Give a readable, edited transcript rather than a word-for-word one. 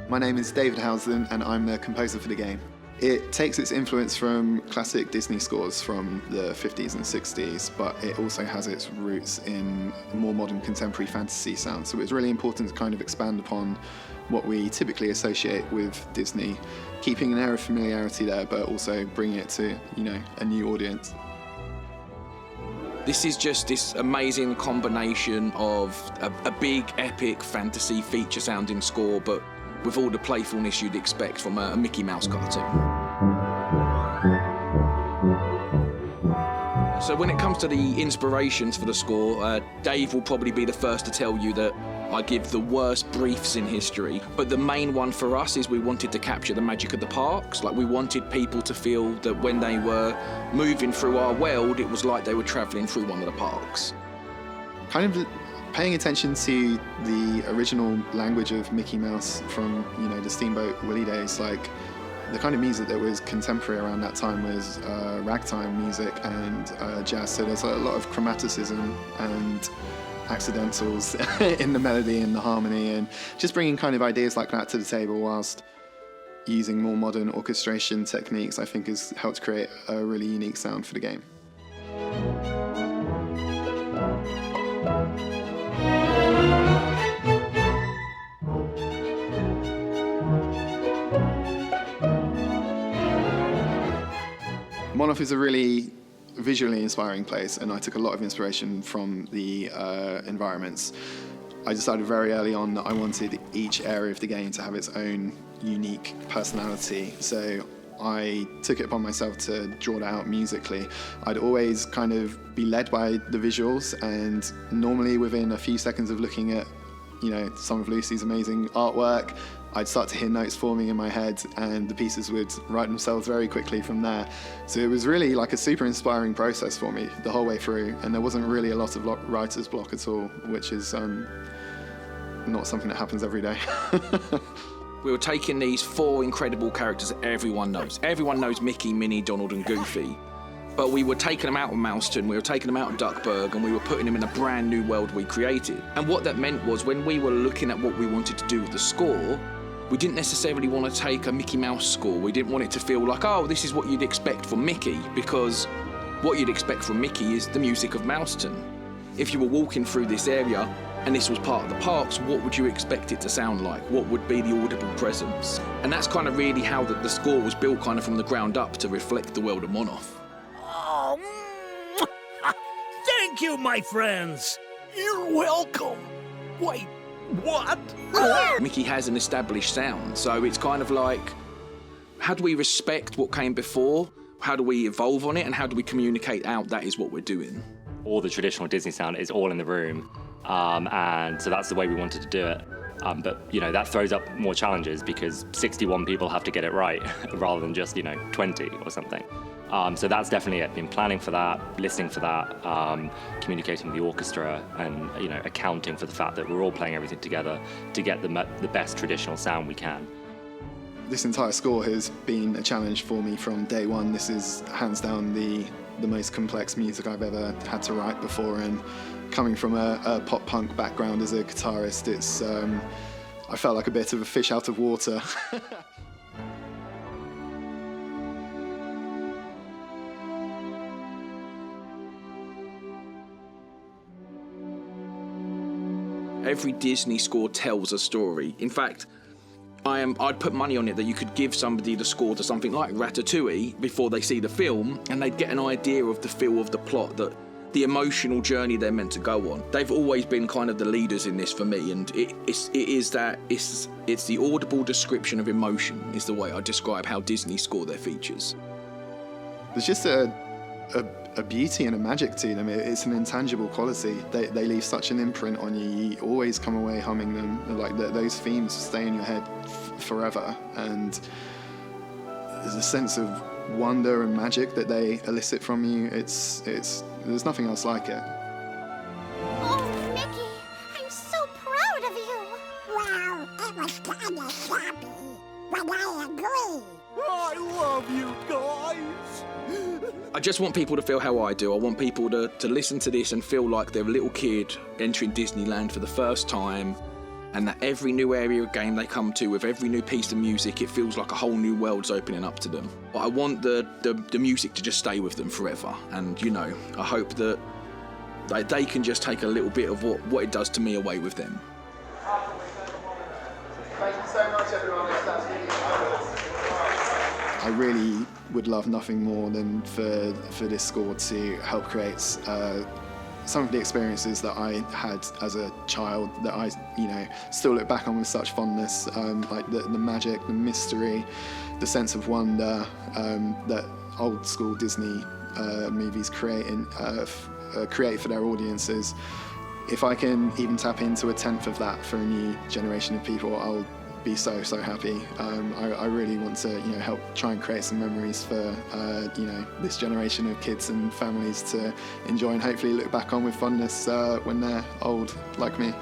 My name is David Housen and I'm the composer for the game. It takes its influence from classic Disney scores from the 50s and 60s, but it also has its roots in more modern contemporary fantasy sounds. So it's really important to kind of expand upon what we typically associate with Disney, keeping an air of familiarity there, but also bringing it to, a new audience. This is just this amazing combination of a big, epic fantasy feature-sounding score, but with all the playfulness you'd expect from a Mickey Mouse cartoon. So when it comes to the inspirations for the score, Dave will probably be the first to tell you that I give the worst briefs in history, but the main one for us is we wanted to capture the magic of the parks. Like, we wanted people to feel that when they were moving through our world, it was like they were traveling through one of the parks. Kind of paying attention to the original language of Mickey Mouse from, the Steamboat Willie days, like the kind of music that was contemporary around that time was ragtime music and jazz. So there's a lot of chromaticism and accidentals in the melody and the harmony, and just bringing kind of ideas like that to the table whilst using more modern orchestration techniques, I think has helped create a really unique sound for the game. Monoff is a really visually inspiring place, and I took a lot of inspiration from the environments. I decided very early on that I wanted each area of the game to have its own unique personality, so I took it upon myself to draw that out musically. I'd always kind of be led by the visuals, and normally within a few seconds of looking at some of Lucy's amazing artwork, I'd start to hear notes forming in my head, and the pieces would write themselves very quickly from there. So it was really like a super inspiring process for me the whole way through, and there wasn't really a lot of writer's block at all, which is not something that happens every day. We were taking these four incredible characters that everyone knows. Everyone knows Mickey, Minnie, Donald and Goofy. But we were taking them out of Mouseton, we were taking them out of Duckburg, and we were putting them in a brand new world we created. And what that meant was, when we were looking at what we wanted to do with the score, we didn't necessarily want to take a Mickey Mouse score. We didn't want it to feel like, oh, this is what you'd expect from Mickey, because what you'd expect from Mickey is the music of Mouseton. If you were walking through this area and this was part of the parks, what would you expect it to sound like? What would be the audible presence? And that's kind of really how the score was built, kind of from the ground up, to reflect the world of Monoff. Oh, thank you, my friends. You're welcome. Wait, what? Mickey has an established sound, so it's kind of like, how do we respect what came before? How do we evolve on it? And how do we communicate out that is what we're doing? All the traditional Disney sound is all in the room, and so that's the way we wanted to do it. But that throws up more challenges, because 61 people have to get it right rather than just 20 or something. So that's definitely it. Been planning for that, listening for that, communicating with the orchestra, and accounting for the fact that we're all playing everything together to get the best traditional sound we can. This entire score has been a challenge for me from day one. This is hands down the most complex music I've ever had to write before, and coming from a pop punk background as a guitarist, it's I felt like a bit of a fish out of water. Every Disney score tells a story. In fact, I'd put money on it that you could give somebody the score to something like Ratatouille before they see the film, and they'd get an idea of the feel of the plot, that the emotional journey they're meant to go on. They've always been kind of the leaders in this for me, and it's the audible description of emotion is the way I describe how Disney score their features. There's just a beauty and a magic to them. It's an intangible quality. They leave such an imprint on you. You always come away humming them. Like those themes stay in your head forever, and there's a sense of wonder and magic that they elicit from you. There's nothing else like it. Oh, Mickey, I'm so proud of you. Well, it was kind of sloppy, but I agree. I love you guys. I just want people to feel how I do. I want people to listen to this and feel like they're a little kid entering Disneyland for the first time, and that every new area of game they come to, with every new piece of music, it feels like a whole new world's opening up to them. But I want the music to just stay with them forever, and you know, I hope that they can just take a little bit of what it does to me away with them. Thank you so much, everyone. I really would love nothing more than for this score to help create some of the experiences that I had as a child that I, still look back on with such fondness, like the magic, the mystery, the sense of wonder that old school Disney movies create for their audiences. If I can even tap into a tenth of that for a new generation of people, I'll be so happy. I really want to help try and create some memories for this generation of kids and families to enjoy and hopefully look back on with fondness when they're old like me.